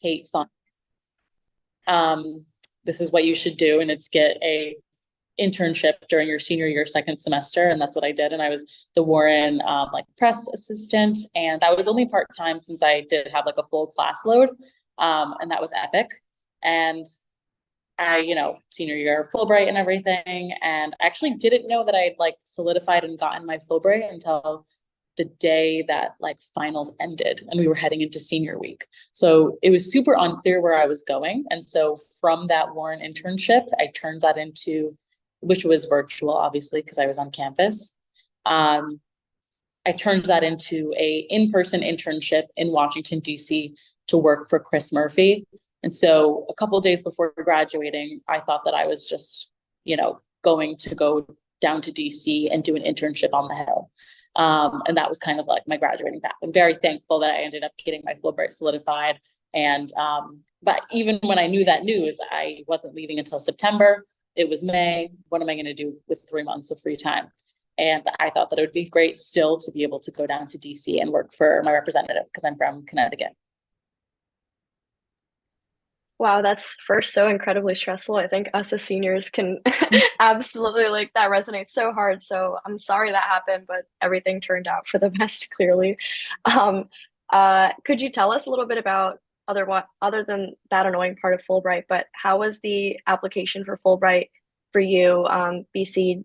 hate fun. This is what you should do, and it's get a internship during your senior year, second semester, and that's what I did. And I was the Warren like press assistant, and that was only part-time since I did have like a full class load, and that was epic. And I, senior year Fulbright and everything, and I actually didn't know that I had like solidified and gotten my Fulbright until the day that like finals ended and we were heading into senior week. So it was super unclear where I was going. And so from that Warren internship, I turned that into, which was virtual, obviously, because I was on campus. I turned that into a in-person internship in Washington, D.C. to work for Chris Murphy. And so a couple of days before graduating, I thought that I was just, going to go down to DC and do an internship on the Hill. And that was kind of like my graduating path. I'm very thankful that I ended up getting my Fulbright solidified. And, but even when I knew that news, I wasn't leaving until September. It was May. What am I going to do with 3 months of free time? And I thought that it would be great still to be able to go down to DC and work for my representative because I'm from Connecticut. Wow, that's first so incredibly stressful. I think us as seniors can absolutely like that resonates so hard. So I'm sorry that happened, but everything turned out for the best, clearly. Um, could you tell us a little bit about other than that annoying part of Fulbright, but how was the application for Fulbright for you? BC,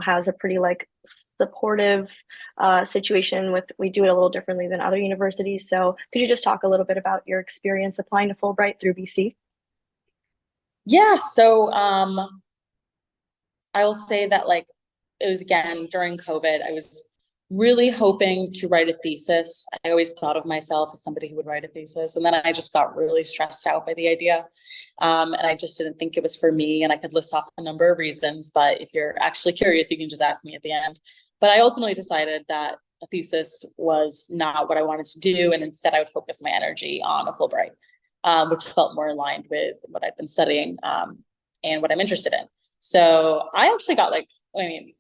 has a pretty like supportive situation with we do it a little differently than other universities. So could you just talk a little bit about your experience applying to Fulbright through BC? Yeah, so I will say that like it was again during COVID. I was really hoping to write a thesis. I always thought of myself as somebody who would write a thesis, and then I just got really stressed out by the idea, and I just didn't think it was for me. And I could list off a number of reasons, but if you're actually curious, you can just ask me at the end. But I ultimately decided that a thesis was not what I wanted to do, and instead I would focus my energy on a Fulbright, which felt more aligned with what I've been studying and what I'm interested in. So I actually got like, I mean,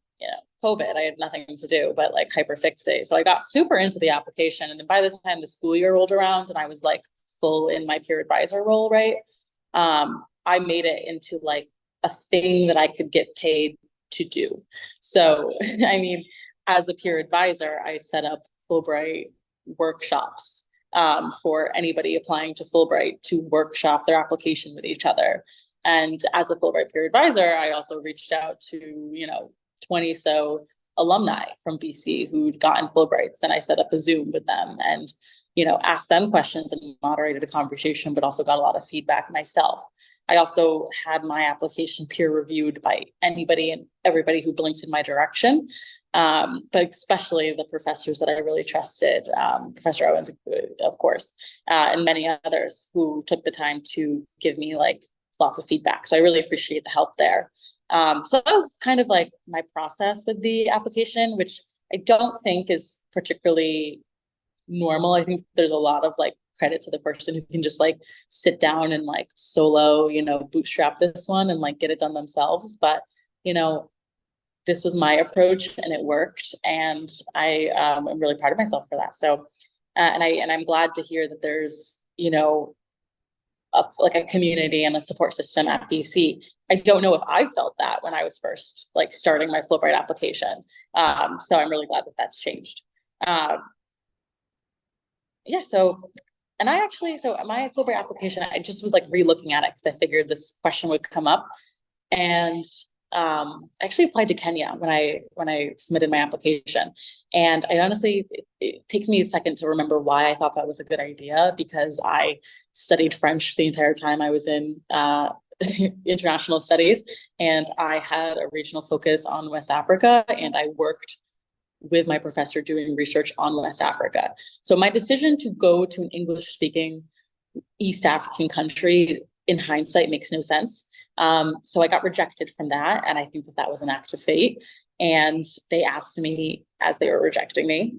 COVID, I had nothing to do but like hyperfixate. So I got super into the application. And then by the time the school year rolled around and I was like full in my peer advisor role, right? I made it into like a thing that I could get paid to do. So, I mean, as a peer advisor, I set up Fulbright workshops for anybody applying to Fulbright to workshop their application with each other. And as a Fulbright peer advisor, I also reached out to, 20 so alumni from BC who'd gotten Fulbrights, and I set up a Zoom with them and, asked them questions and moderated a conversation, but also got a lot of feedback myself. I also had my application peer reviewed by anybody and everybody who blinked in my direction, but especially the professors that I really trusted, Professor Owens, of course, and many others who took the time to give me like lots of feedback. So I really appreciate the help there. So that was kind of like my process with the application, which I don't think is particularly normal. I think there's a lot of like credit to the person who can just like sit down and like solo, bootstrap this one and like get it done themselves. But, this was my approach and it worked. And I am really proud of myself for that. So, and I'm glad to hear that there's, like a community and a support system at BC. I don't know if I felt that when I was first like starting my Fulbright application. So I'm really glad that that's changed. Yeah. So, and so my Fulbright application, I just was like re-looking at it because I figured this question would come up. And I actually applied to Kenya when I submitted my application. And I honestly, it takes me a second to remember why I thought that was a good idea, because I studied French the entire time I was in international studies, and I had a regional focus on West Africa, and I worked with my professor doing research on West Africa. So my decision to go to an English-speaking East African country in hindsight makes no sense. So I got rejected from that. And I think that that was an act of fate. And they asked me as they were rejecting me,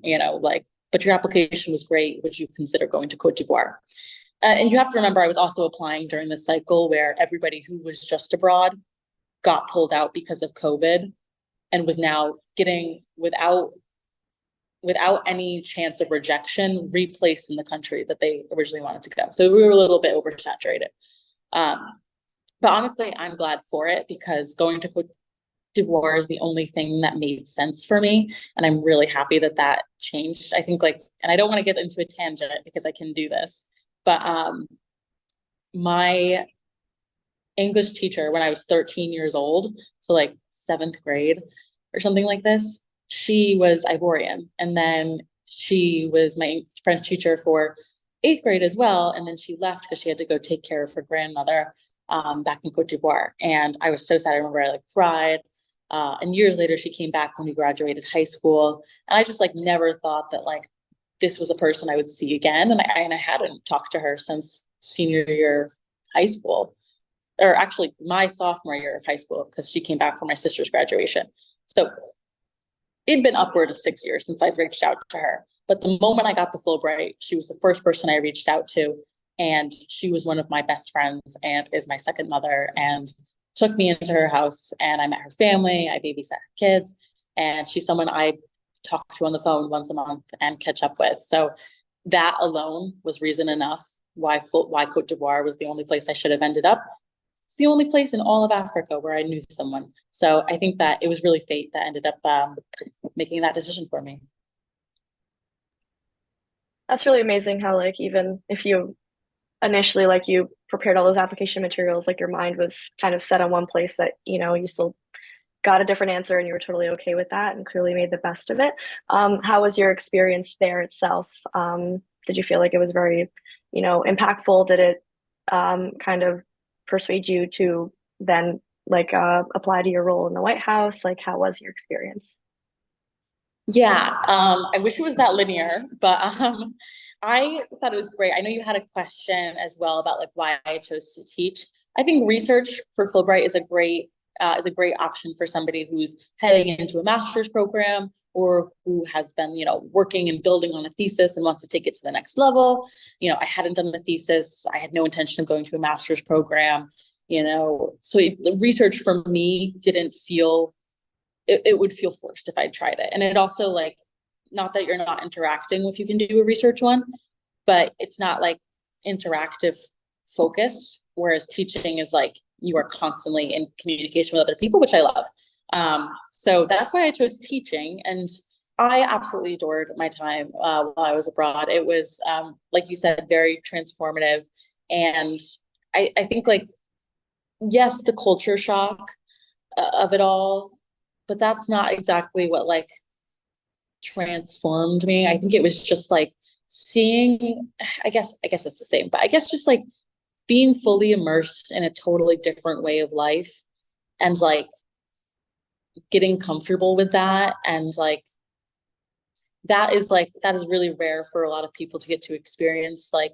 but your application was great. Would you consider going to Cote d'Ivoire? And you have to remember, I was also applying during this cycle where everybody who was just abroad got pulled out because of COVID and was now getting without without any chance of rejection, replaced in the country that they originally wanted to go. So we were a little bit oversaturated. But honestly, I'm glad for it, because going to Cote d'Ivoire is the only thing that made sense for me. And I'm really happy that that changed. I think like, and I don't want to get into a tangent because I can do this, but my English teacher when I was 13 years old, so like 7th grade or something like this, she was Ivorian. And then she was my French teacher for 8th grade as well. And then she left because she had to go take care of her grandmother back in Cote d'Ivoire. And I was so sad. I remember I like cried. And years later, she came back when we graduated high school. And I just like never thought that like this was a person I would see again. And I hadn't talked to her since senior year of high school, or actually my sophomore year of high school, because she came back for my sister's graduation. So it'd been upward of 6 years since I'd reached out to her. But the moment I got the Fulbright, she was the first person I reached out to. And she was one of my best friends and is my second mother, and took me into her house, and I met her family. I babysat her kids, and she's someone I talk to on the phone once a month and catch up with. So that alone was reason enough why Cote d'Ivoire was the only place I should have ended up. It's the only place in all of Africa where I knew someone. So I think that it was really fate that ended up making that decision for me. That's really amazing how like even if you initially like you prepared all those application materials, like your mind was kind of set on one place, that you still got a different answer and you were totally okay with that and clearly made the best of it. How was your experience there itself? Did you feel like it was very impactful? Did it kind of persuade you to then like apply to your role in the White House? Like, how was your experience? Yeah, I wish it was that linear, but I thought it was great. I know you had a question as well about like why I chose to teach. I think research for Fulbright is a great option for somebody who's heading into a master's program, or who has been, working and building on a thesis and wants to take it to the next level. I hadn't done the thesis. I had no intention of going to a master's program, so the research for me didn't feel, it would feel forced if I tried it. And it also like, not that you're not interacting if you can do a research one, but it's not like interactive focused, whereas teaching is like you are constantly in communication with other people, which I love. So that's why I chose teaching. And I absolutely adored my time while I was abroad. It was, like you said, very transformative. And I think like, yes, the culture shock of it all, but that's not exactly what like transformed me. I think it was just like seeing, I guess it's the same, but I guess just like being fully immersed in a totally different way of life, and like getting comfortable with that. And like that is really rare for a lot of people to get to experience, like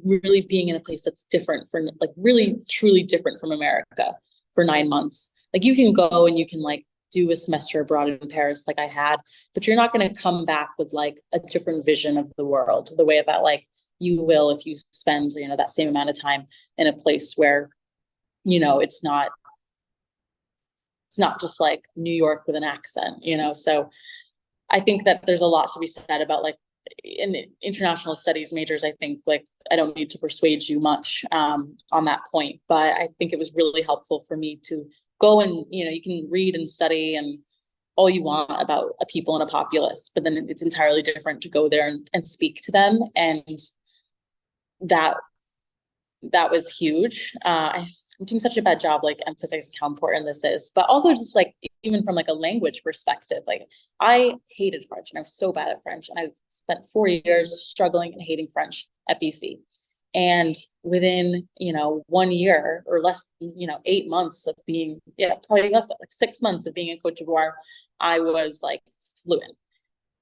really being in a place that's different, for like really truly different from America for 9 months. Like you can go and you can like do a semester abroad in Paris like I had, but you're not going to come back with like a different vision of the world the way that like you will if you spend, that same amount of time in a place where, it's not just like New York with an accent, so I think that there's a lot to be said about like in international studies majors. I think like I don't need to persuade you much on that point, but I think it was really helpful for me to go and, you can read and study and all you want about a people and a populace, but then it's entirely different to go there and speak to them. And that was huge. I'm doing such a bad job like emphasizing how important this is, but also just like even from like a language perspective, like I hated French and I was so bad at French, and I spent 4 years struggling and hating French at BC. And within 1 year or less, 8 months of being, probably less, like 6 months of being in Cote d'Ivoire, I was like fluent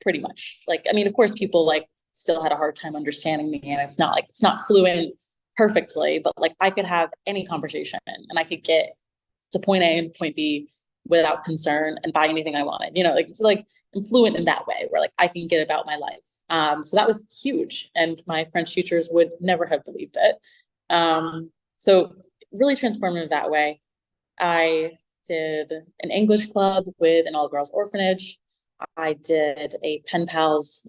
pretty much. Like, I mean, of course people like still had a hard time understanding me, and it's not fluent perfectly, but like I could have any conversation and I could get to point A and point B without concern and buy anything I wanted. Like it's like I'm fluent in that way where like I can get about my life. So that was huge, and my French teachers would never have believed it. So really transformative that way. I did an English club with an all-girls orphanage. I did a pen pals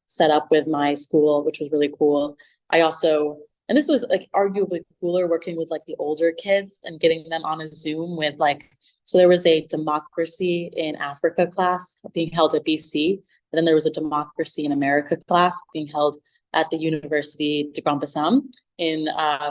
set up with my school, which was really cool. I also, and this was like arguably cooler, working with like the older kids and getting them on a Zoom with like, so there was a democracy in Africa class being held at BC, and then there was a democracy in America class being held at the University de Grand-Bassam in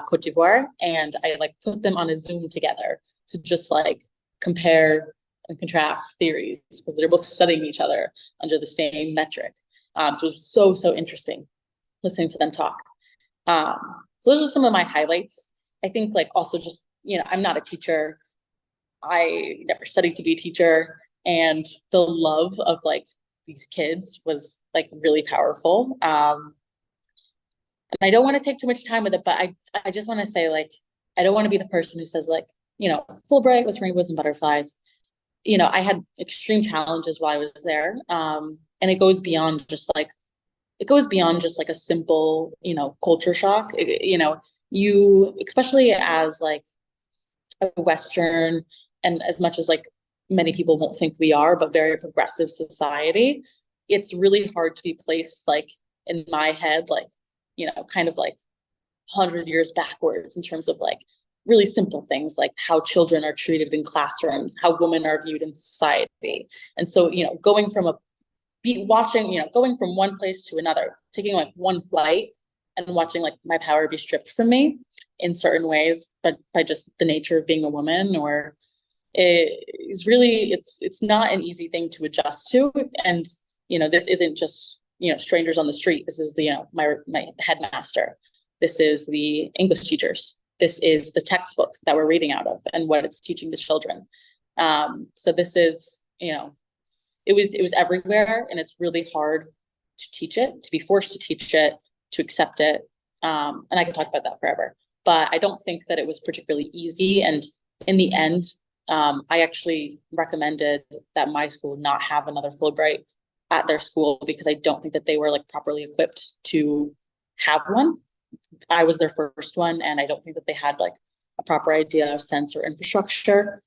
Cote d'Ivoire. And I like put them on a Zoom together to just like compare and contrast theories, because they're both studying each other under the same metric. So it was so interesting listening to them talk. So those are some of my highlights. I think like also just, you know, I'm not a teacher. I never studied to be a teacher, and the love of like these kids was like really powerful. And I don't want to take too much time with it, but I just want to say, like, I don't want to be the person who says like, you know, Fulbright was rainbows and butterflies. You know, I had extreme challenges while I was there. And it goes beyond just like, a simple, you know, culture shock. You know, you, especially as like a Western, and as much as like many people won't think we are, but very progressive society, it's really hard to be placed like in my head, like, you know, kind of like 100 years backwards in terms of like really simple things like how children are treated in classrooms, how women are viewed in society. And so, you know, going from going from one place to another, taking like one flight and watching like my power be stripped from me in certain ways, but by just the nature of being a woman, or it's not an easy thing to adjust to. And, you know, this isn't just, you know, strangers on the street. This is the, you know, my headmaster. This is the English teachers. This is the textbook that we're reading out of and what it's teaching the children. So this is, you know, it was everywhere, and it's really hard to teach it, to be forced to teach it, to accept it. And I can talk about that forever, but I don't think that it was particularly easy. And in the end, I actually recommended that my school not have another Fulbright at their school, because I don't think that they were like properly equipped to have one. I was their first one, and I don't think that they had like a proper idea of sense or infrastructure.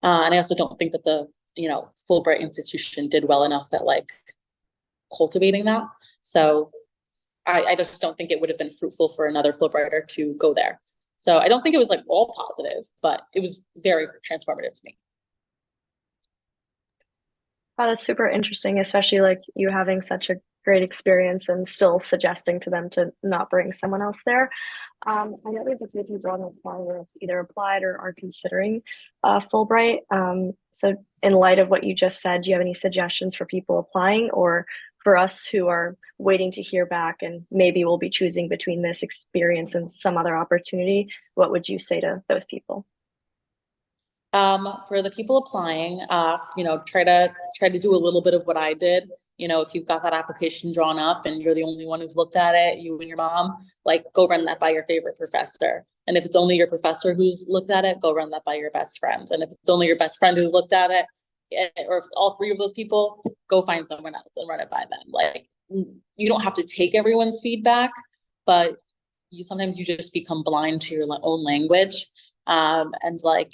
And I also don't think that the, you know, Fulbright institution did well enough at like cultivating that. So I just don't think it would have been fruitful for another Fulbrighter to go there. So I don't think it was like all positive, but it was very transformative to me. Wow, that's super interesting, especially like you having such a great experience and still suggesting to them to not bring someone else there. I know we have a few people on the call who have either applied or are considering Fulbright. So in light of what you just said, do you have any suggestions for people applying, or for us who are waiting to hear back and maybe we'll be choosing between this experience and some other opportunity? What would you say to those people? For the people applying, you know, try to do a little bit of what I did. You know, if you've got that application drawn up and you're the only one who's looked at it, you and your mom, like go run that by your favorite professor. And if it's only your professor who's looked at it, go run that by your best friend. And if it's only your best friend who's looked at it, or if it's all three of those people, go find someone else and run it by them. Like, you don't have to take everyone's feedback, but sometimes you just become blind to your own language. And like,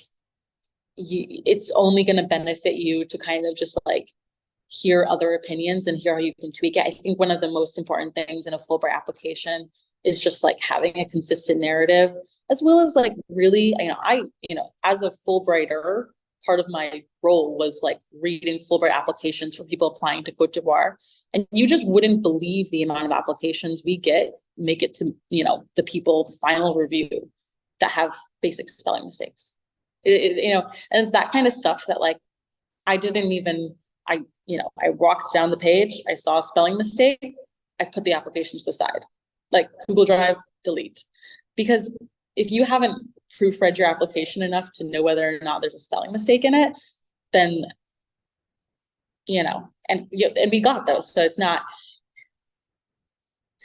it's only going to benefit you to kind of just like hear other opinions and hear how you can tweak it. I think one of the most important things in a Fulbright application is just like having a consistent narrative, as well as like really, as a Fulbrighter, part of my role was like reading Fulbright applications for people applying to Cote d'Ivoire. And you just wouldn't believe the amount of applications we make it to, the people, the final review, that have basic spelling mistakes. And it's that kind of stuff that like, I walked down the page, I saw a spelling mistake, I put the application to the side, like Google Drive, delete. Because if you haven't proofread your application enough to know whether or not there's a spelling mistake in it, then, and we got those. So it's not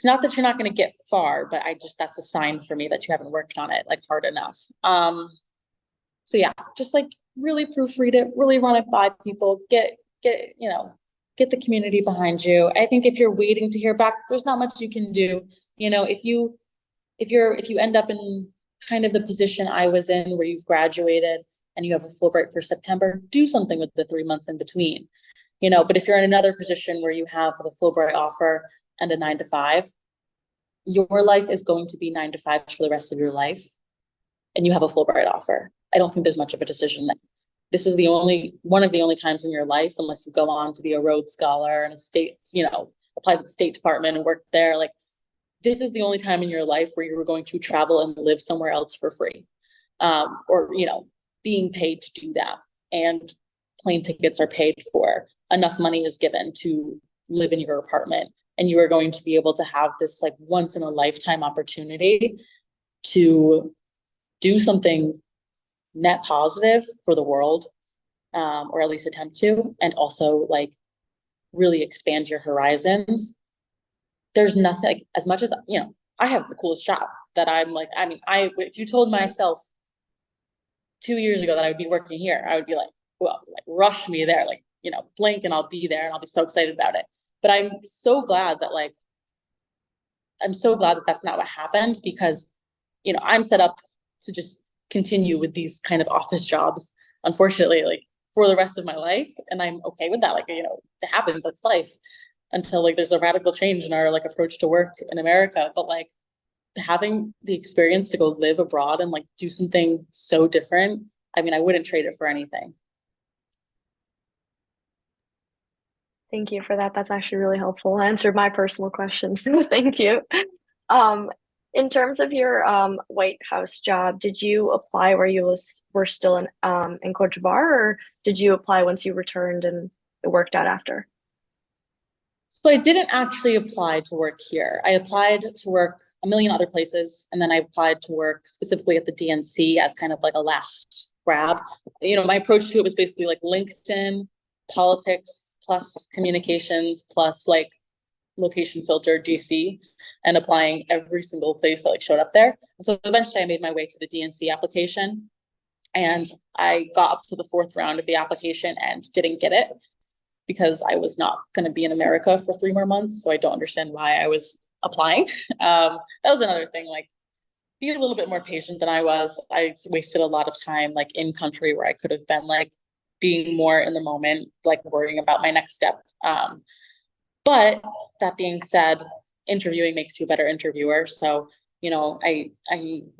that you're not going to get far, but that's a sign for me that you haven't worked on it like hard enough. So yeah, just like really proofread it, really run it by people, get the community behind you. I think if you're waiting to hear back, there's not much you can do. If you end up in kind of the position I was in, where you've graduated and you have a Fulbright for September, do something with the 3 months in between. but if you're in another position where you have the Fulbright offer and a 9 to 5, your life is going to be 9 to 5 for the rest of your life, and you have a Fulbright offer. I don't think there's much of a decision there. This is one of the only times in your life, unless you go on to be a Rhodes Scholar and apply to the State Department and work there. Like, this is the only time in your life where you're going to travel and live somewhere else for free, or being paid to do that. And plane tickets are paid for. Enough money is given to live in your apartment, and you are going to be able to have this like once in a lifetime opportunity to do something net positive for the world, or at least attempt to, and also like really expand your horizons. There's nothing like, as much as I have the coolest job that I'm like, if you told myself 2 years ago that I would be working here, I would be like, well, like, rush me there, like, blink and I'll be there and I'll be so excited about it. But I'm so glad that that's not what happened, because I'm set up to just continue with these kind of office jobs, unfortunately, like for the rest of my life. And I'm okay with that. Like, it happens, that's life, until like there's a radical change in our like approach to work in America. But like having the experience to go live abroad and like do something so different, I wouldn't trade it for anything. Thank you for that. That's actually really helpful. I answered my personal questions, so thank you. Um, in terms of your White House job, did you apply where you were still in Cote d'Ivoire, or did you apply once you returned and it worked out after? So I didn't actually apply to work here. I applied to work a million other places, and then I applied to work specifically at the DNC as kind of like a last grab. My approach to it was basically like LinkedIn, politics, plus communications, plus like location filter DC, and applying every single place that like showed up there. And so eventually I made my way to the DNC application, and I got up to the 4th round of the application and didn't get it, because I was not going to be in America for 3 more months. So I don't understand why I was applying. That was another thing, like, be a little bit more patient than I was. I wasted a lot of time like in country where I could have been like being more in the moment, like worrying about my next step. But that being said, interviewing makes you a better interviewer. So, I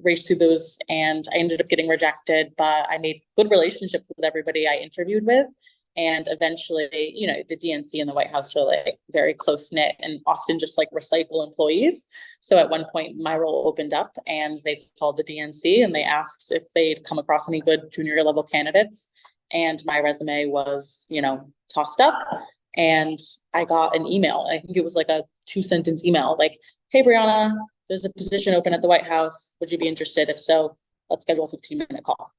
raced through those, and I ended up getting rejected, but I made good relationships with everybody I interviewed with. And eventually, the DNC and the White House are like very close knit and often just like recycle employees. So at one point, my role opened up, and they called the DNC and they asked if they'd come across any good junior level candidates. And my resume was, tossed up, and I got an email. I think it was like a 2-sentence email, like, "Hey, Brianna, there's a position open at the White House. Would you be interested? If so, let's schedule a 15-minute call."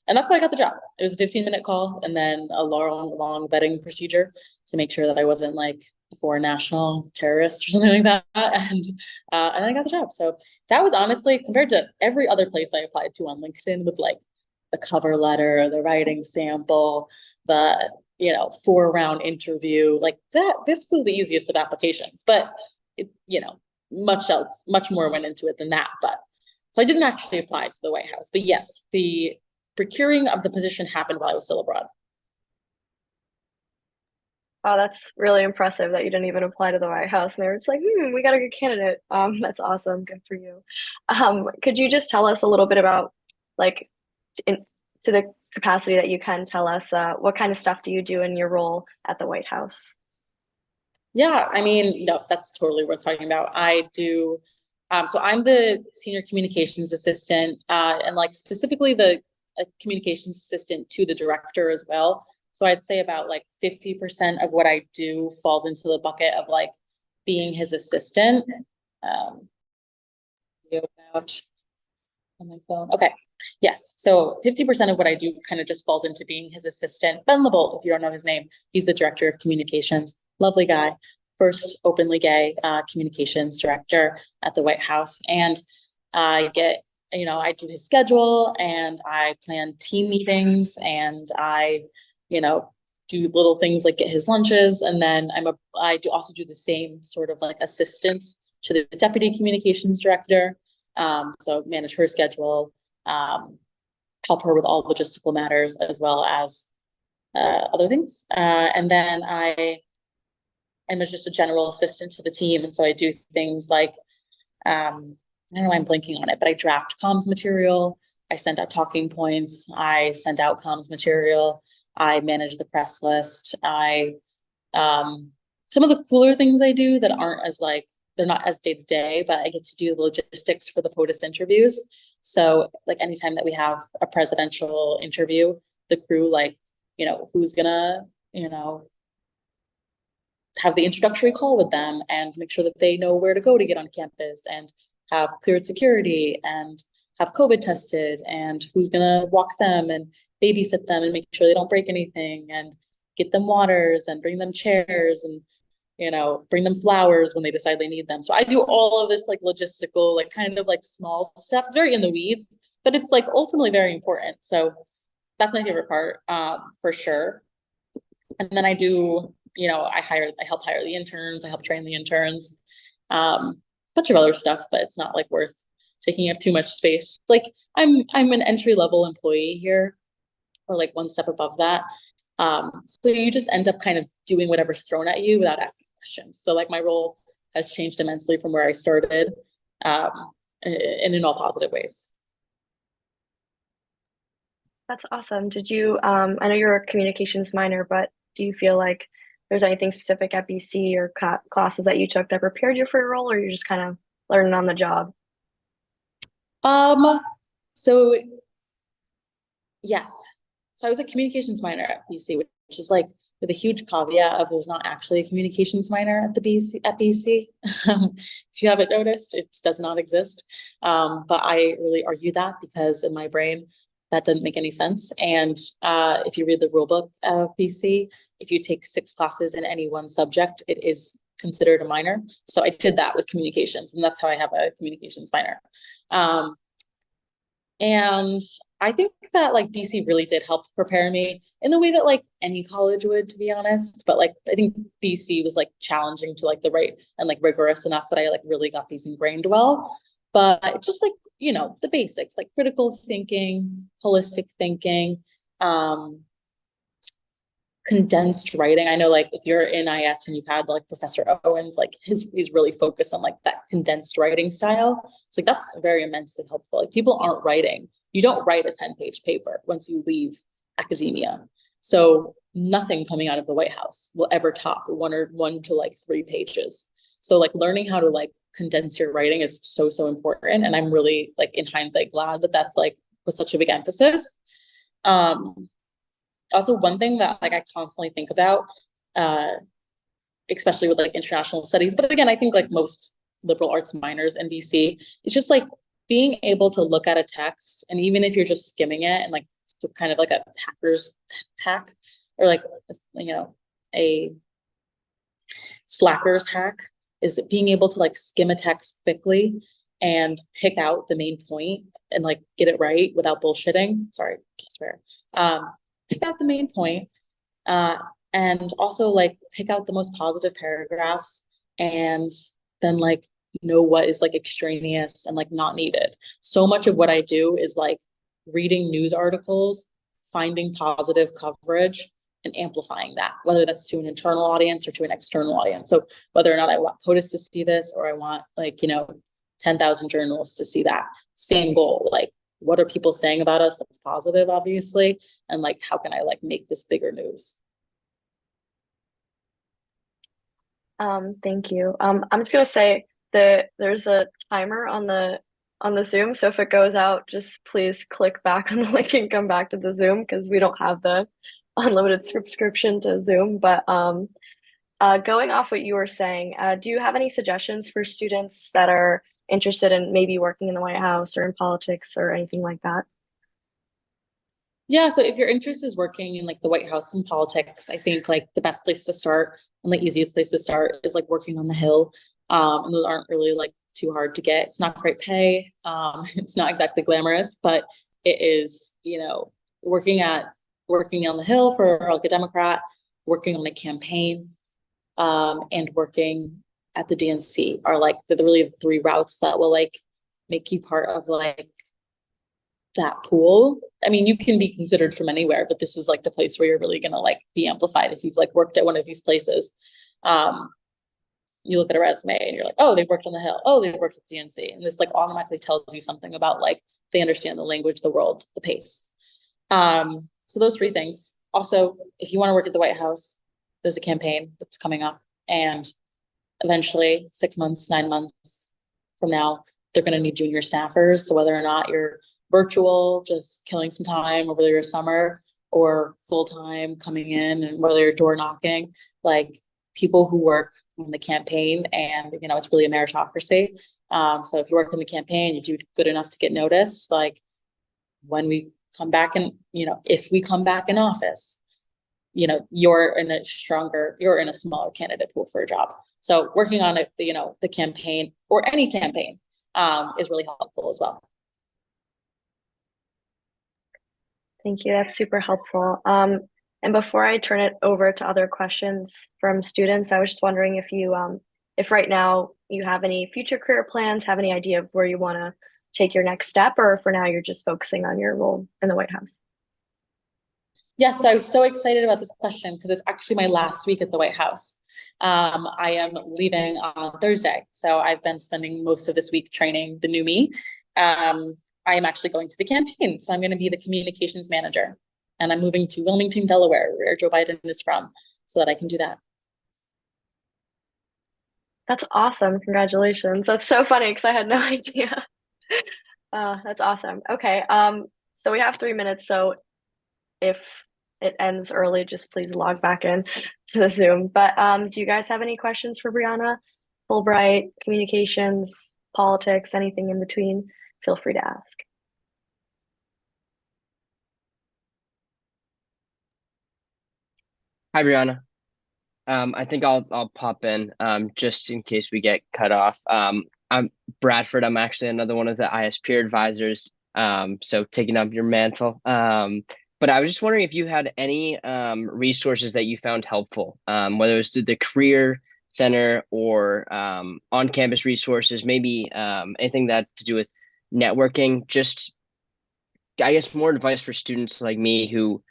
And that's how I got the job. It was a 15-minute call, and then a long vetting procedure to make sure that I wasn't like a foreign national terrorist or something like that. And I got the job. So that was honestly, compared to every other place I applied to on LinkedIn, with like the cover letter, the writing sample, the 4-round interview, like that, this was the easiest of applications. But much more went into it than that. But so I didn't actually apply to the White House. But yes, the procuring of the position happened while I was still abroad. Oh, that's really impressive that you didn't even apply to the White House, and they were just like, we got a good candidate. That's awesome. Good for you. Could you just tell us a little bit about, like, to the capacity that you can tell us, what kind of stuff do you do in your role at the White House? Yeah, that's totally worth talking about. I do, so I'm the senior communications assistant, and like specifically the communications assistant to the director as well. So I'd say about like 50% of what I do falls into the bucket of like being his assistant. Out on my phone. Okay. Yes. So 50% of what I do kind of just falls into being his assistant. Ben LeBolt, if you don't know his name, he's the director of communications. Lovely guy. First openly gay communications director at the White House. And I get, I do his schedule, and I plan team meetings, and I, do little things like get his lunches. And then I also do the same sort of like assistance to the deputy communications director. So manage her schedule, help her with all logistical matters, as well as other things. And then I am just a general assistant to the team. And so I do things like, I don't know why I'm blanking on it, but I draft comms material. I send out talking points. I send out comms material. I manage the press list. Some of the cooler things I do that aren't as like, they're not as day to day, but I get to do the logistics for the POTUS interviews. So like anytime that we have a presidential interview, the crew, like, who's gonna, have the introductory call with them and make sure that they know where to go to get on campus and have cleared security and have COVID tested and who's gonna walk them and babysit them and make sure they don't break anything and get them waters and bring them chairs and bring them flowers when they decide they need them. So I do all of this like logistical, like kind of like small stuff. It's very in the weeds, but it's like ultimately very important. So that's my favorite part, for sure. And then I do, I help hire the interns, I help train the interns, bunch of other stuff, but it's not like worth taking up too much space. Like I'm an entry-level employee here, or like one step above that. So you just end up kind of doing whatever's thrown at you without asking questions. So like my role has changed immensely from where I started, and in all positive ways. That's awesome. Did you, I know you're a communications minor, but do you feel like there's anything specific at BC or classes that you took that prepared you for your role, or you're just kind of learning on the job? So yes. So I was a communications minor at BC, which is like with a huge caveat of there's not actually a communications minor at the BC. If you haven't noticed, it does not exist. But I really argue that because in my brain, that doesn't make any sense. And if you read the rule book of BC, if you take 6 classes in any one subject, it is considered a minor. So I did that with communications, and that's how I have a communications minor. And I think that like BC really did help prepare me in the way that like any college would, to be honest. But like I think BC was like challenging to like the right and like rigorous enough that I like really got these ingrained well. But just like, the basics, like critical thinking, holistic thinking, condensed writing. I know like if you're in IS and you've had like Professor Owens, like he's really focused on like that condensed writing style. So like that's very immensely helpful. Like people aren't writing. You don't write a 10-page paper once you leave academia. So nothing coming out of the White House will ever top 1 to like 3 pages. So like learning how to like condense your writing is so important. And I'm really like in hindsight glad that that's like was such a big emphasis. Also, one thing that like I constantly think about, especially with like international studies, but again, I think like most liberal arts minors in BC, is just like being able to look at a text, and even if you're just skimming it and like kind of like a hacker's hack, or like a slacker's hack, is being able to like skim a text quickly and pick out the main point and like get it right without bullshitting. Sorry, can't swear. Pick out the main point, and also like pick out the most positive paragraphs, and then like know what is like extraneous and like not needed. So much of what I do is like reading news articles, finding positive coverage, and amplifying that, whether that's to an internal audience or to an external audience. So whether or not I want POTUS to see this, or I want like 10,000 journalists to see that, same goal. Like, what are people saying about us that's positive, obviously, and like how can I like make this bigger news? Thank you. I'm just gonna say that there's a timer on the Zoom, so if it goes out, just please click back on the link and come back to the Zoom because we don't have the unlimited subscription to Zoom. But going off what you were saying, do you have any suggestions for students that are interested in maybe working in the White House or in politics or anything like that? Yeah, so if your interest is working in like the White House and politics, I think like the best place to start and the easiest place to start is like working on the Hill. And those aren't really like too hard to get. It's not great pay. It's not exactly glamorous, but it is, working on the Hill for like a Democrat, working on a campaign, and working at the DNC are like the really 3 routes that will like make you part of like that pool. I mean, you can be considered from anywhere, but this is like the place where you're really gonna like be amplified if you've like worked at one of these places. You look at a resume and you're like, oh, they've worked on the Hill. Oh, they've worked at DNC. And this like automatically tells you something about like they understand the language, the world, the pace. So those three things. Also, if you want to work at the White House, there's a campaign that's coming up, and eventually 6 months, 9 months from now, they're going to need junior staffers. So whether or not you're virtual, just killing some time over your summer, or full-time coming in, and whether you're door knocking, like people who work in the campaign, and you know, it's really a meritocracy. So if you work in the campaign, you do good enough to get noticed, like when we come back and, you know, if we come back in office, you know, you're in a smaller candidate pool for a job. So working on it, you know, the campaign or any campaign is really helpful as well. Thank you. That's super helpful. And before I turn it over to other questions from students, I was just wondering if right now you have any future career plans, have any idea of where you want to take your next step, or for now you're just focusing on your role in the White House? Yes, so I was so excited about this question because it's actually my last week at the White House. I am leaving on Thursday, so I've been spending most of this week training the new me. I am actually going to the campaign, so I'm going to be the communications manager, and I'm moving to Wilmington, Delaware, where Joe Biden is from, so that I can do that. That's awesome. Congratulations. That's so funny because I had no idea. That's awesome. Okay. So we have 3 minutes. So if it ends early, just please log back in to the Zoom. But do you guys have any questions for Brianna? Fulbright, communications, politics, anything in between? Feel free to ask. Hi, Brianna. I think I'll pop in just in case we get cut off. I'm Bradford. I'm actually another one of the IS peer advisors. So taking up your mantle. But I was just wondering if you had any resources that you found helpful, whether it was through the Career Center or on-campus resources, maybe anything that to do with networking. Just, I guess, more advice for students like me who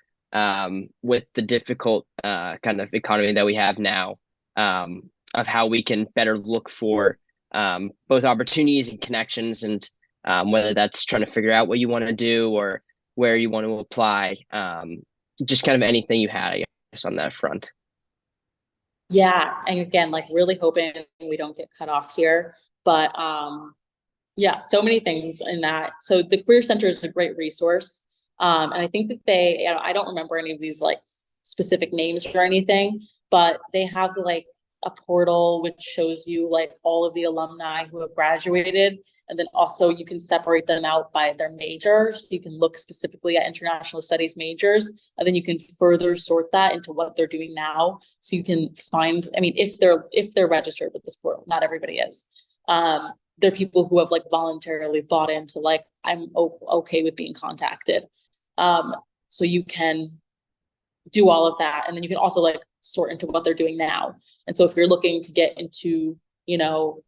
with the difficult kind of economy that we have now, of how we can better look for both opportunities and connections, and whether that's trying to figure out what you want to do or where you want to apply. Just kind of anything you had, I guess, on that front. Yeah, and again, like really hoping we don't get cut off here, but yeah, so many things in that. So the Career Center is a great resource. And I think that they, you know, I don't remember any of these like specific names or anything, but they have like a portal which shows you like all of the alumni who have graduated. And then also you can separate them out by their majors. You can look specifically at international studies majors, and then you can further sort that into what they're doing now. So you can find, I mean, if they're registered with this portal, not everybody is. They're people who have like voluntarily bought into like, I'm okay with being contacted. So you can do all of that. And then you can also like sort into what they're doing now. And so if you're looking to get into, you know,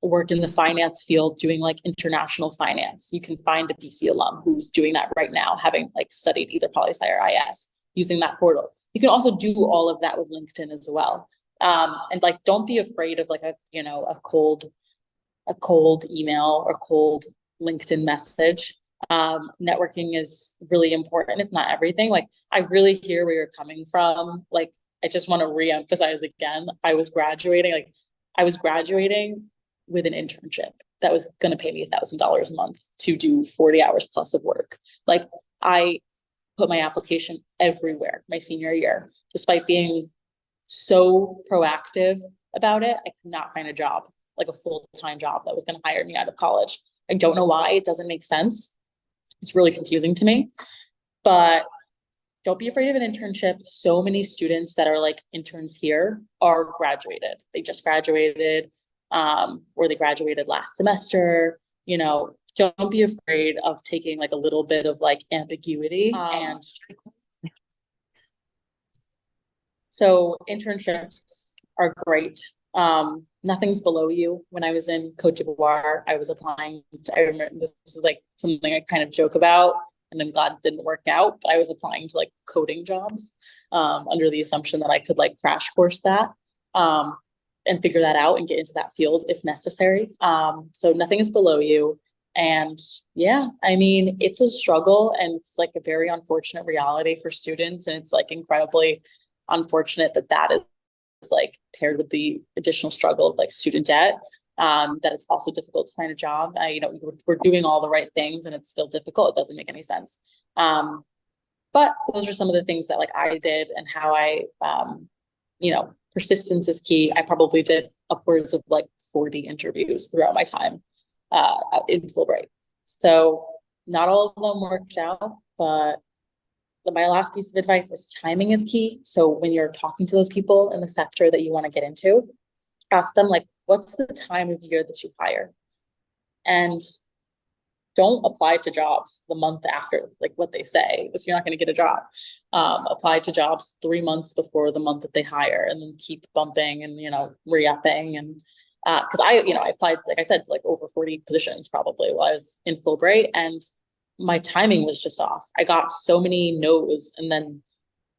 work in the finance field, doing like international finance, you can find a BC alum who's doing that right now, having like studied either poli-sci or IS, using that portal. You can also do all of that with LinkedIn as well. And like, don't be afraid of like a, you know, a cold email or cold LinkedIn message. Networking is really important. It's not everything. Like, I really hear where you're coming from. Like, I just want to reemphasize again, I was graduating with an internship that was going to pay me $1,000 a month to do 40 hours plus of work. Like, I put my application everywhere my senior year, despite being so proactive about it. I could not find a job, like a full-time job that was going to hire me out of college. I don't know why. It doesn't make sense. It's really confusing to me, but don't be afraid of an internship. So many students that are like interns here are graduated. They just graduated, or they graduated last semester. You know, don't be afraid of taking like a little bit of like ambiguity. And so internships are great. nothing's below you. When I was in Cote d'Ivoire, I was applying to, I remember this is like something I kind of joke about, and I'm glad it didn't work out, but I was applying to like coding jobs under the assumption that I could like crash course that and figure that out and get into that field if necessary. So nothing is below you. And yeah, I mean, it's a struggle and it's like a very unfortunate reality for students. And it's like incredibly unfortunate that that is like paired with the additional struggle of like student debt, that it's also difficult to find a job. You know, we're doing all the right things and it's still difficult. It doesn't make any sense. But those are some of the things that like I did and how I, you know, persistence is key. I probably did upwards of like 40 interviews throughout my time in Fulbright. So not all of them worked out, but my last piece of advice is timing is key. So when you're talking to those people in the sector that you want to get into, ask them like, what's the time of year that you hire? And don't apply to jobs the month after, like what they say, because you're not going to get a job. Apply to jobs 3 months before the month that they hire, and then keep bumping and, you know, re-upping. And because I applied, like I said, to like over 40 positions probably while I was in Fulbright, and my timing was just off. I got so many no's, and then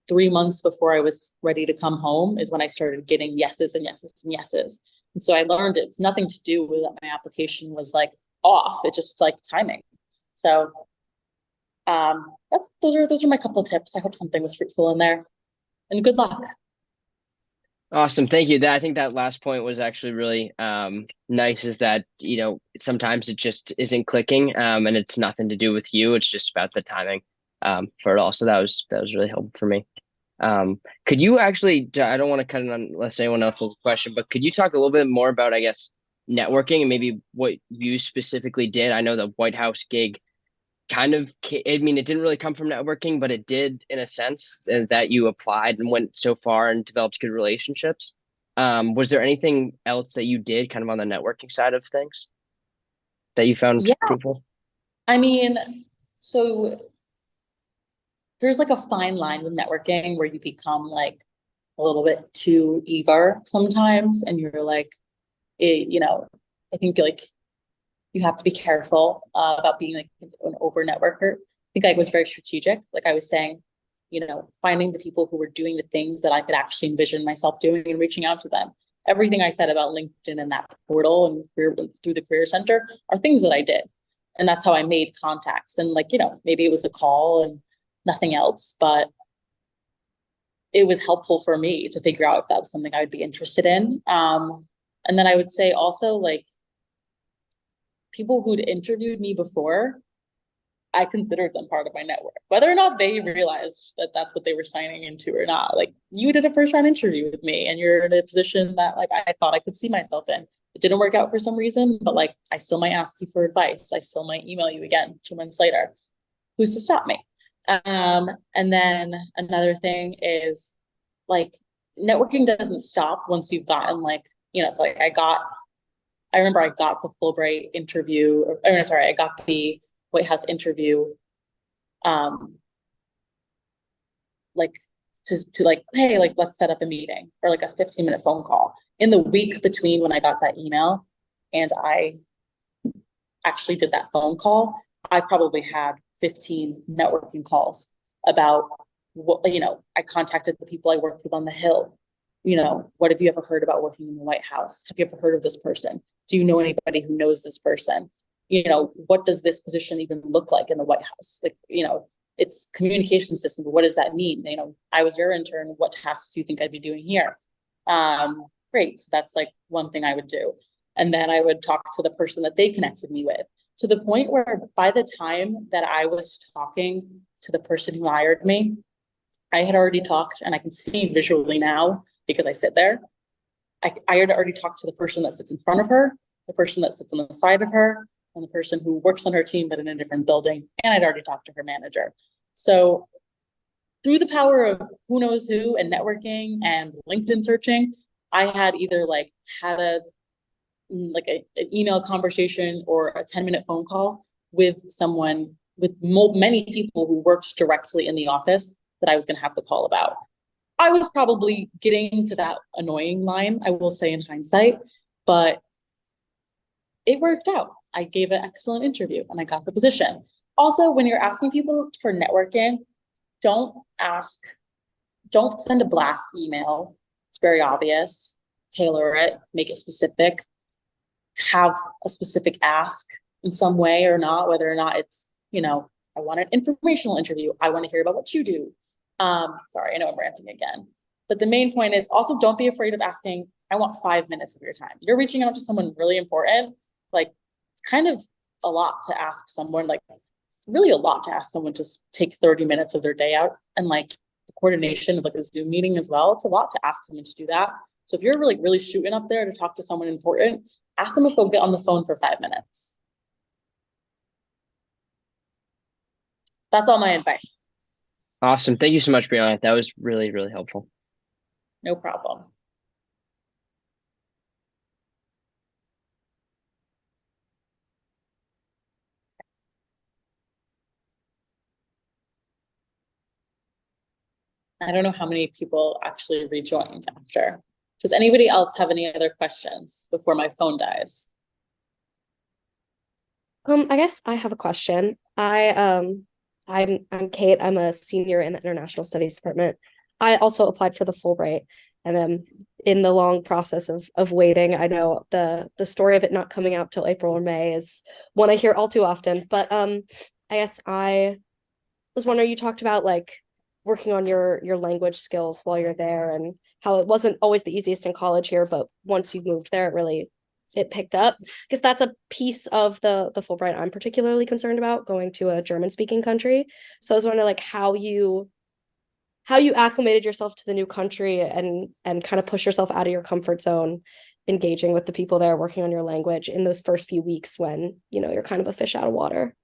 3 months before I was ready to come home is when I started getting yeses and yeses and yeses. And so I learned it's nothing to do with that my application was like off. It just like timing. So those are my couple of tips. I hope something was fruitful in there. And good luck. Awesome. Thank you. I think that last point was actually really nice, is that, you know, sometimes it just isn't clicking, and it's nothing to do with you. It's just about the timing for it all. So that was really helpful for me. Could you actually, I don't want to cut it on unless anyone else has a question, but could you talk a little bit more about, I guess, networking and maybe what you specifically did? I know the White House gig kind of, I mean, it didn't really come from networking, but it did in a sense, that you applied and went so far and developed good relationships. Was there anything else that you did kind of on the networking side of things that you found fruitful? I mean, so there's like a fine line with networking where you become like a little bit too eager sometimes, and you're like, you know, I think like you have to be careful about being like an over networker. I think I was very strategic. Like I was saying, you know, finding the people who were doing the things that I could actually envision myself doing and reaching out to them. Everything I said about LinkedIn and that portal and through the Career Center are things that I did. And that's how I made contacts. And like, you know, maybe it was a call and nothing else, but it was helpful for me to figure out if that was something I would be interested in. And then I would say also, like, people who'd interviewed me before, I considered them part of my network, whether or not they realized that that's what they were signing into or not. Like, you did a first round interview with me and you're in a position that like I thought I could see myself in. It didn't work out for some reason, but like I still might ask you for advice. I still might email you again 2 months later. Who's to stop me? And then another thing is like networking doesn't stop once you've gotten like, you know, so like I remember I got the Fulbright interview, I got the White House interview, like to like, hey, like, let's set up a meeting or like a 15-minute phone call. In the week between when I got that email and I actually did that phone call, I probably had 15 networking calls about what, you know, I contacted the people I worked with on the Hill. You know, what have you ever heard about working in the White House? Have you ever heard of this person? Do you know anybody who knows this person? You know, what does this position even look like in the White House? Like, you know, it's communication system, but what does that mean? You know, I was your intern. What tasks do you think I'd be doing here? Great. So that's like one thing I would do. And then I would talk to the person that they connected me with, to the point where by the time that I was talking to the person who hired me, I had already talked, and I can see visually now because I sit there. I had already talked to the person that sits in front of her, the person that sits on the side of her, and the person who works on her team but in a different building. And I'd already talked to her manager. So through the power of who knows who and networking and LinkedIn searching, I had either like had an email conversation or a 10-minute phone call with someone, with many people who worked directly in the office that I was going to have the call about. I was probably getting to that annoying line, I will say in hindsight, but it worked out. I gave an excellent interview and I got the position. Also, when you're asking people for networking, don't send a blast email. It's very obvious. Tailor it, make it specific, have a specific ask in some way or not, whether or not it's, I want an informational interview. I want to hear about what you do. Sorry, I know I'm ranting again. But the main point is also don't be afraid of asking, I want 5 minutes of your time. You're reaching out to someone really important. Like, it's kind of a lot to ask someone, like, it's really a lot to ask someone to take 30 minutes of their day out, and like the coordination of like a Zoom meeting as well. It's a lot to ask someone to do that. So if you're really shooting up there to talk to someone important, ask them if they'll get on the phone for 5 minutes. That's all my advice. Awesome. Thank you so much, Brianna. That was really, really helpful. No problem. I don't know how many people actually rejoined after. Does anybody else have any other questions before my phone dies? I guess I have a question. I'm Kate. I'm a senior in the International Studies department. I also applied for the Fulbright, and I'm in the long process of waiting. I know the story of it not coming out till April or May is one I hear all too often. But I guess I was wondering, you talked about like working on your language skills while you're there, and how it wasn't always the easiest in college here, but once you moved there, it picked up, because that's a piece of the Fulbright I'm particularly concerned about, going to a German speaking country. So I was wondering like how you acclimated yourself to the new country and kind of push yourself out of your comfort zone, engaging with the people there, working on your language in those first few weeks when, you're kind of a fish out of water.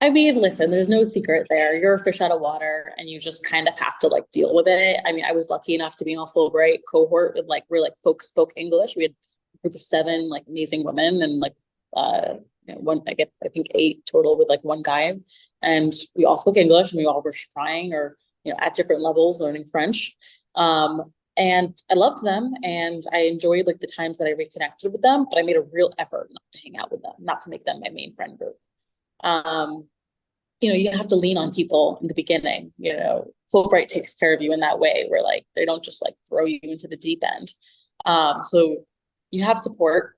I mean, listen, there's no secret there. You're a fish out of water and you just kind of have to like deal with it. I mean, I was lucky enough to be in a Fulbright cohort with like, folks spoke English. We had a group of 7 like amazing women and like I think 8 total with like one guy. And we all spoke English and we all were trying or, at different levels learning French. And I loved them and I enjoyed like the times that I reconnected with them, but I made a real effort not to hang out with them, not to make them my main friend group. You have to lean on people in the beginning. Fulbright takes care of you in that way where like they don't just like throw you into the deep end. So you have support.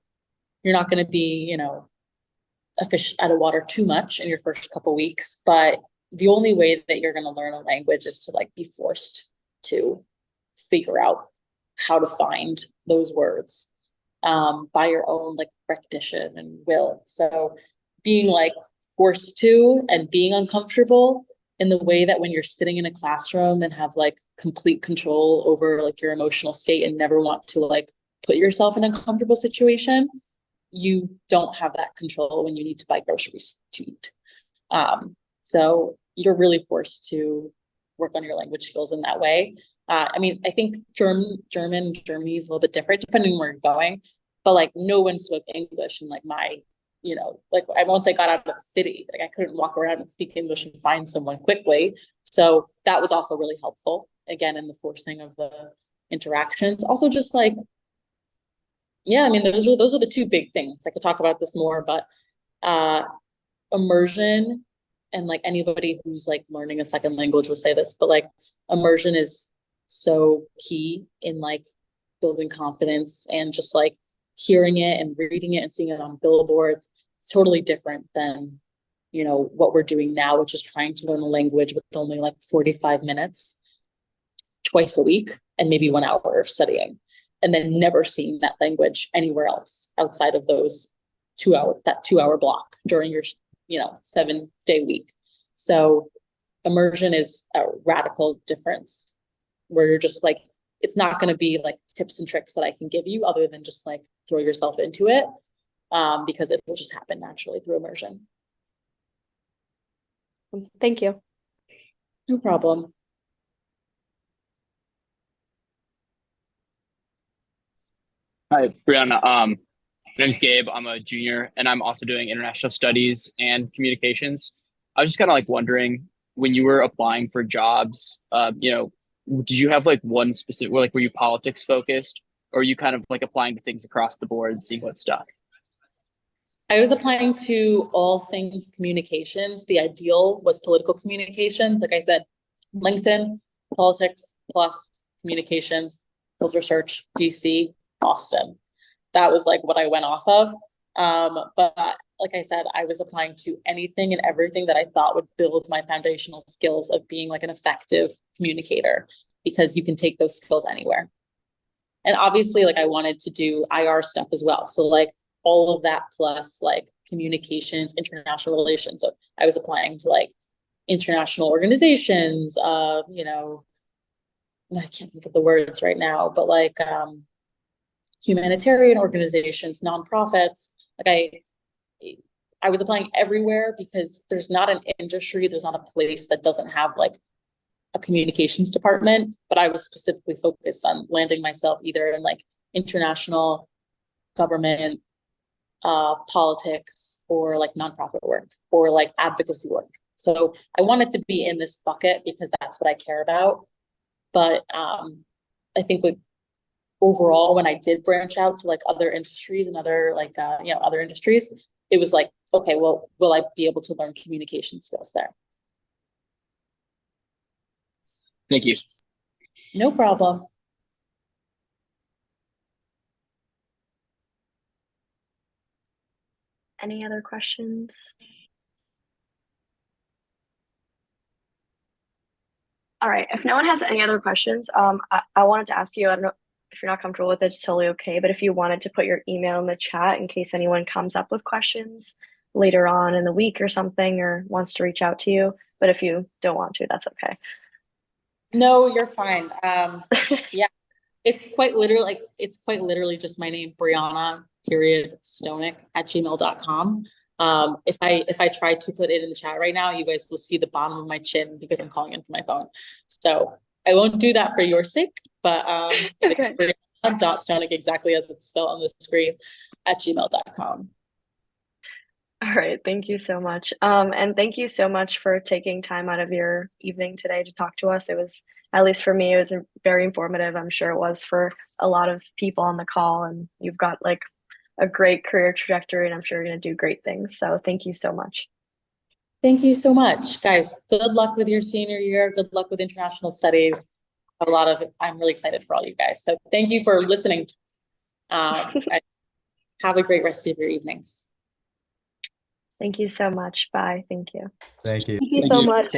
You're not going to be, a fish out of water too much in your first couple weeks, but the only way that you're going to learn a language is to like be forced to figure out how to find those words by your own like recognition and will. So being like forced to and being uncomfortable in the way that when you're sitting in a classroom and have like complete control over like your emotional state and never want to like put yourself in a comfortable situation, you don't have that control when you need to buy groceries to eat. So you're really forced to work on your language skills in that way. I mean, I think Germany is a little bit different depending on where you're going, but like no one spoke English in like my, like once I got out of the city, like I couldn't walk around and speak English and find someone quickly. So that was also really helpful, again, in the forcing of the interactions. Also just like, yeah, I mean, those are the 2 big things. I could talk about this more, but immersion, and like anybody who's like learning a second language will say this, but like immersion is so key in like building confidence and just like hearing it and reading it and seeing it on billboards. It's totally different than, what we're doing now, which is trying to learn a language with only like 45 minutes twice a week and maybe 1 hour of studying, and then never seeing that language anywhere else outside of those 2-hour block during your 7-day week. So immersion is a radical difference where you're just like, it's not going to be like tips and tricks that I can give you other than just like throw yourself into it, because it will just happen naturally through immersion. Thank you. No problem. Hi, Brianna. My name's Gabe. I'm a junior, and I'm also doing international studies and communications. I was just kind of like wondering, when you were applying for jobs, did you have like one specific, like were you politics focused, or are you kind of like applying to things across the board and seeing what stuck? I was applying to all things communications. The ideal was political communications. Like I said, LinkedIn, politics, plus communications, field research, DC, Boston. That was like what I went off of. But like I said, I was applying to anything and everything that I thought would build my foundational skills of being like an effective communicator, because you can take those skills anywhere. And obviously, like I wanted to do IR stuff as well. So like all of that plus like communications, international relations. So I was applying to like international organizations, you know, I can't think of the words right now, but like humanitarian organizations, nonprofits. Like I was applying everywhere because there's not an industry, there's not a place that doesn't have like a communications department, but I was specifically focused on landing myself either in like international, government, politics, or like nonprofit work, or like advocacy work. So I wanted to be in this bucket because that's what I care about. But I think with overall, when I did branch out to like other industries and other like you know, other industries, it was like, okay, well, will I be able to learn communication skills there? Thank you. No problem. Any other questions? All right, if no one has any other questions, I wanted to ask you, I don't know if you're not comfortable with it, it's totally okay, but if you wanted to put your email in the chat in case anyone comes up with questions later on in the week or something, or wants to reach out to you, but if you don't want to, that's okay. No, you're fine. Yeah, it's quite literally just my name, Brianna Stonick @gmail.com. If I try to put it in the chat right now, you guys will see the bottom of my chin because I'm calling in from my phone. So I won't do that for your sake, but Okay. Brianna.Stonick, exactly as it's spelled on the screen, @gmail.com. All right, thank you so much. And thank you so much for taking time out of your evening today to talk to us. It was, at least for me, it was very informative. I'm sure it was for a lot of people on the call, and you've got like a great career trajectory, and I'm sure you're going to do great things. So thank you so much. Thank you so much, guys. Good luck with your senior year. Good luck with international studies. I'm really excited for all you guys. So thank you for listening. And have a great rest of your evenings. Thank you so much. Bye. Thank you. Thank you. Thank you so much.